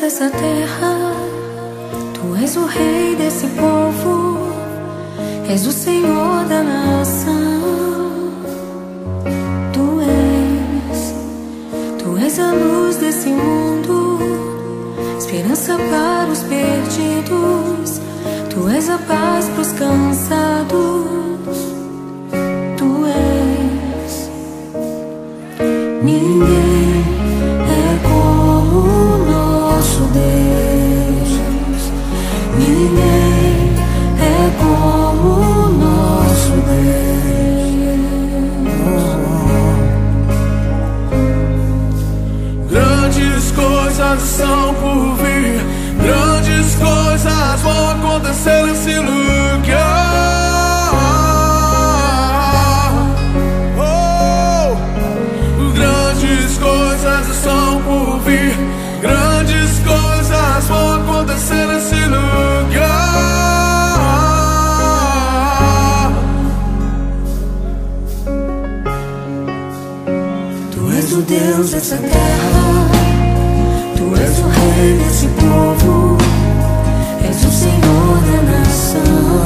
dessa terra, Tu és o rei desse povo, és o Senhor da nação. Tu és a luz desse mundo, esperança para os perdidos. Tu és a paz para os cansados. Tu és. Ninguém é como o nosso Deus. Ninguém é como o nosso Deus. Grandes coisas são por vir, grandes coisas vão acontecer nesse lugar. Grandes coisas são por vir, grandes coisas vão acontecer nesse lugar. Tu és o Deus dessa terra, Tu és o rei desse povo, és o Senhor da nação.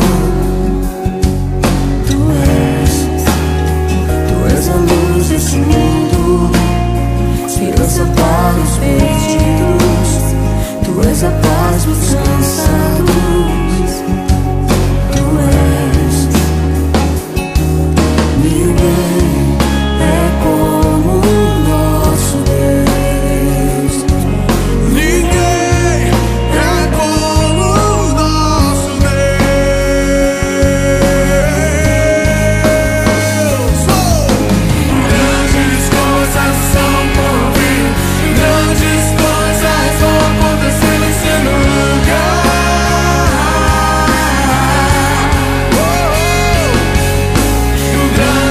Tu és a luz desse mundo, esperança para os perdidos. Tu és a paz dos cansados. Tu és. Ninguém é como o nosso Deus. Ninguém é como o nosso Deus. Grandes coisas são por vir, grandes coisas vão acontecer nesse lugar.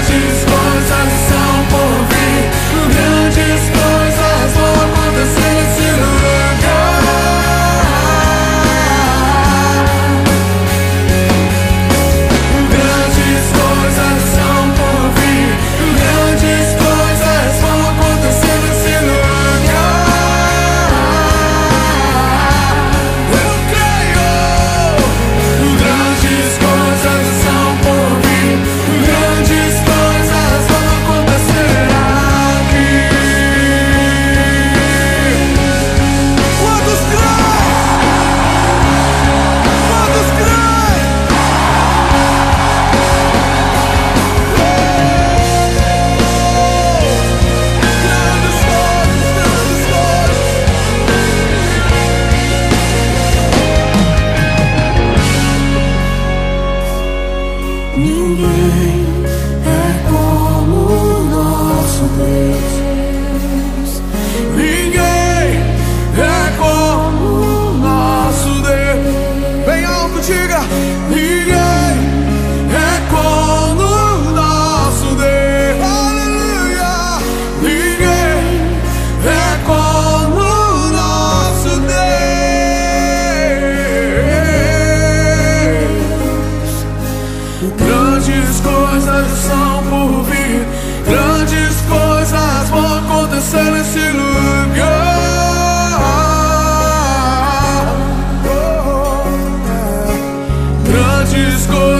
Grandes coisas são por vir, grandes coisas vão acontecer nesse lugar. Grandes coisas são por vir, grandes coisas vão acontecer nesse lugar. Eu creio. Grandes coisas são por vir, grandes coisas vão acontecer aqui. Quantos creem? Quantos creem? Grandes coisas. Ninguém é como o nosso Deus. Ninguém é como o nosso Deus. Bem alto, diga. Ninguém é como o nosso Deus. Aleluia. Ninguém é como o nosso Deus. Grandes coisas são por vir, grandes coisas vão acontecer nesse lugar. Grandes coisas